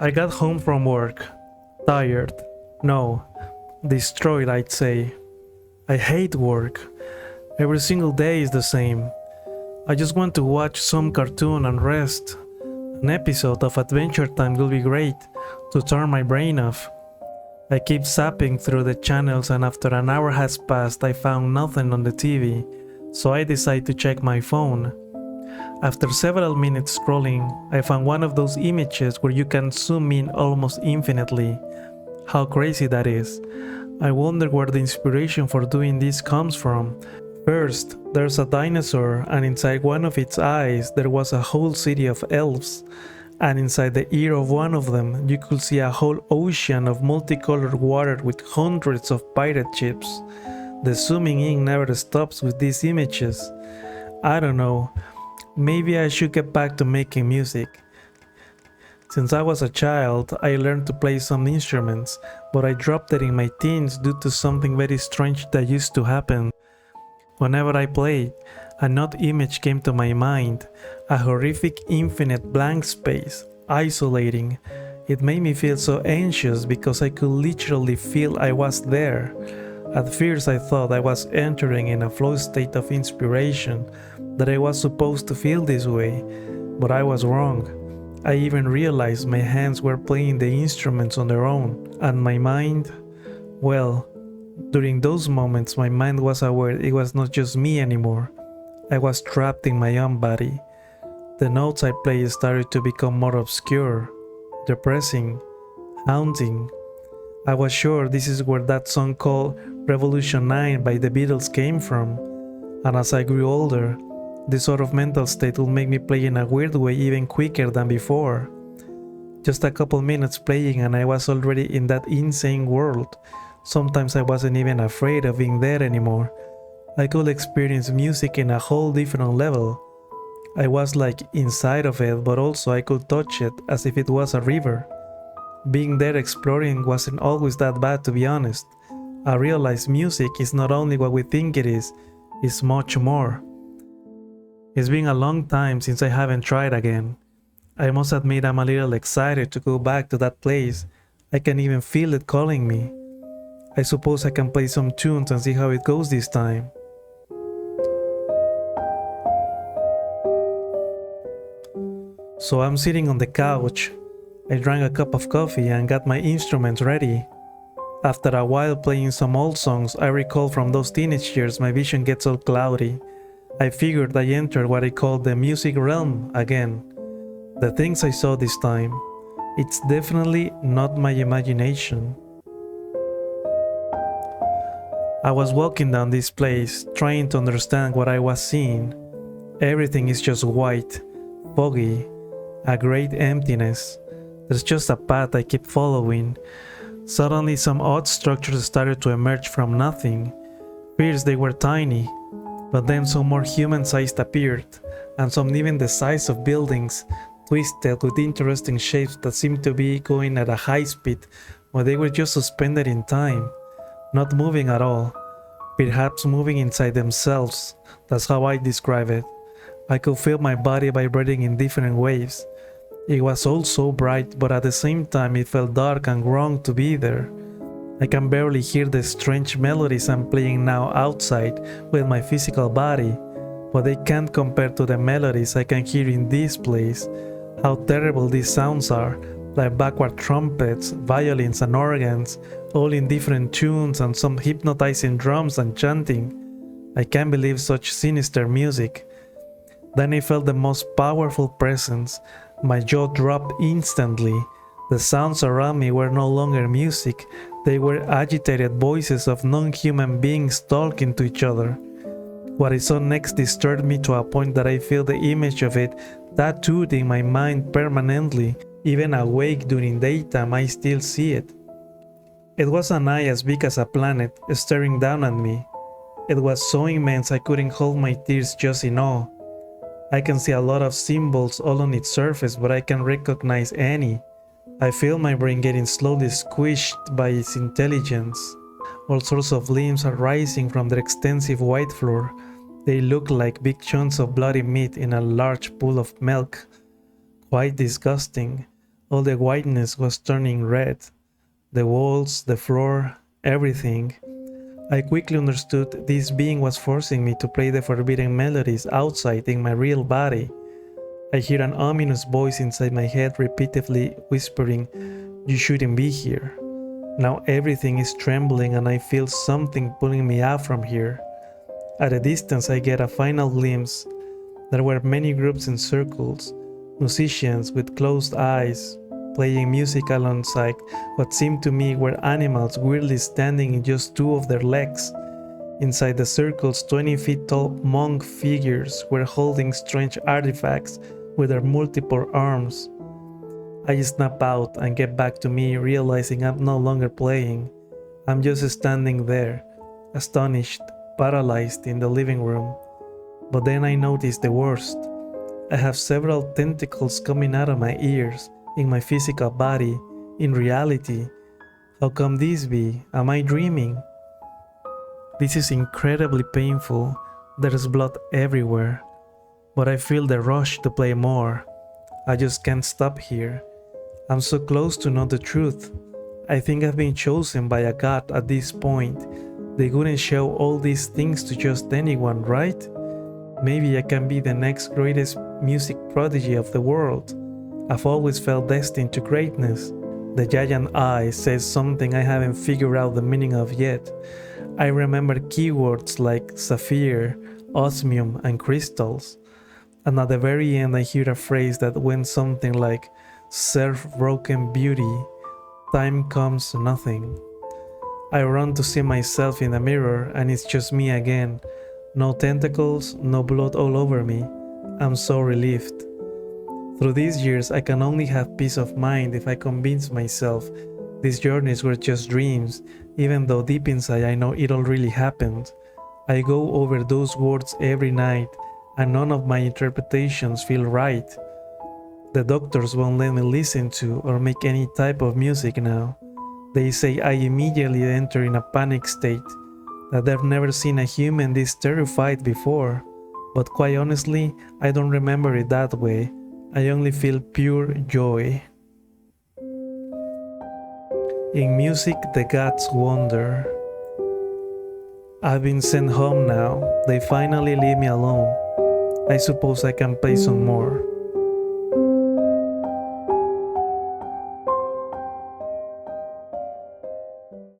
I got home from work, tired. No, destroyed, I'd say. I hate work. Every single day is the same. I just want to watch some cartoon and rest. An episode of Adventure Time will be great to turn my brain off. I keep zapping through the channels, and after an hour has passed, I found nothing on the TV, so I decide to check my phone. After several minutes scrolling, I found one of those images where you can zoom in almost infinitely. How crazy that is. I wonder where the inspiration for doing this comes from. First, there's a dinosaur, and inside one of its eyes there was a whole city of elves. And inside the ear of one of them, you could see a whole ocean of multicolored water with hundreds of pirate ships. The zooming in never stops with these images. I don't know. Maybe I should get back to making music. Since I was a child, I learned to play some instruments, but I dropped it in my teens due to something very strange that used to happen. Whenever I played, an odd image came to my mind, a horrific infinite blank space, isolating. It made me feel so anxious because I could literally feel I was there. At first I thought I was entering in a flow state of inspiration, that I was supposed to feel this way, but I was wrong. I even realized my hands were playing the instruments on their own, and my mind, well, during those moments my mind was aware it was not just me anymore. I was trapped in my own body. The notes I played started to become more obscure, depressing, haunting. I was sure this is where that song called Revolution 9 by the Beatles came from, and as I grew older, this sort of mental state would make me play in a weird way even quicker than before. Just a couple minutes playing and I was already in that insane world. Sometimes I wasn't even afraid of being there anymore. I could experience music in a whole different level. I was like inside of it, but also I could touch it as if it was a river. Being there exploring wasn't always that bad, to be honest. I realized music is not only what we think it is, it's much more. It's been a long time since I haven't tried again. I must admit I'm a little excited to go back to that place. I can even feel it calling me. I suppose I can play some tunes and see how it goes this time. So I'm sitting on the couch. I drank a cup of coffee and got my instruments ready. After a while playing some old songs I recall from those teenage years, my vision gets all cloudy. I figured I entered what I call the music realm again. The things I saw this time, it's definitely not my imagination. I was walking down this place, trying to understand what I was seeing. Everything is just white, foggy, a great emptiness. There's just a path I keep following. Suddenly some odd structures started to emerge from nothing. First they were tiny, but then some more human-sized appeared, and some even the size of buildings, twisted with interesting shapes that seemed to be going at a high speed, while they were just suspended in time, not moving at all, perhaps moving inside themselves. That's how I describe it. I could feel my body vibrating in different waves. It was all so bright, but at the same time it felt dark and wrong to be there. I can barely hear the strange melodies I'm playing now outside with my physical body, but they can't compare to the melodies I can hear in this place. How terrible these sounds are, like backward trumpets, violins and organs, all in different tunes and some hypnotizing drums and chanting. I can't believe such sinister music. Then I felt the most powerful presence. My jaw dropped instantly. The sounds around me were no longer music, they were agitated voices of non-human beings talking to each other. What I saw next disturbed me to a point that I feel the image of it tattooed in my mind permanently. Even awake during daytime, I still see it. It was an eye as big as a planet, staring down at me. It was so immense I couldn't hold my tears, just in awe. I can see a lot of symbols all on its surface, but I can't recognize any. I feel my brain getting slowly squished by its intelligence. All sorts of limbs are rising from the extensive white floor. They look like big chunks of bloody meat in a large pool of milk. Quite disgusting. All the whiteness was turning red. The walls, the floor, everything. I quickly understood this being was forcing me to play the forbidden melodies outside in my real body. I hear an ominous voice inside my head repeatedly whispering, "You shouldn't be here." Now everything is trembling and I feel something pulling me out from here. At a distance I get a final glimpse. There were many groups in circles, musicians with closed eyes, playing music alongside what seemed to me were animals weirdly standing in just two of their legs. Inside the circles, 20 feet tall monk figures were holding strange artifacts with their multiple arms. I snap out and get back to me, realizing I'm no longer playing. I'm just standing there, astonished, paralyzed in the living room. But then I notice the worst. I have several tentacles coming out of my ears, in my physical body, in reality. How come this be? Am I dreaming? This is incredibly painful. There's blood everywhere. But I feel the rush to play more. I just can't stop here. I'm so close to know the truth. I think I've been chosen by a god at this point. They wouldn't show all these things to just anyone, right? Maybe I can be the next greatest music prodigy of the world. I've always felt destined to greatness. The giant eye says something I haven't figured out the meaning of yet. I remember keywords like sapphire, osmium, and crystals. And at the very end I hear a phrase that went something like, "Serve broken beauty, time comes to nothing." I run to see myself in the mirror and it's just me again. No tentacles, no blood all over me. I'm so relieved. Through these years I can only have peace of mind if I convince myself these journeys were just dreams, even though deep inside I know it all really happened. I go over those words every night and none of my interpretations feel right. The doctors won't let me listen to or make any type of music now. They say I immediately enter in a panic state, that they've never seen a human this terrified before. But quite honestly, I don't remember it that way. I only feel pure joy. In music, the gods wonder. I've been sent home now. They finally leave me alone. I suppose I can play some more.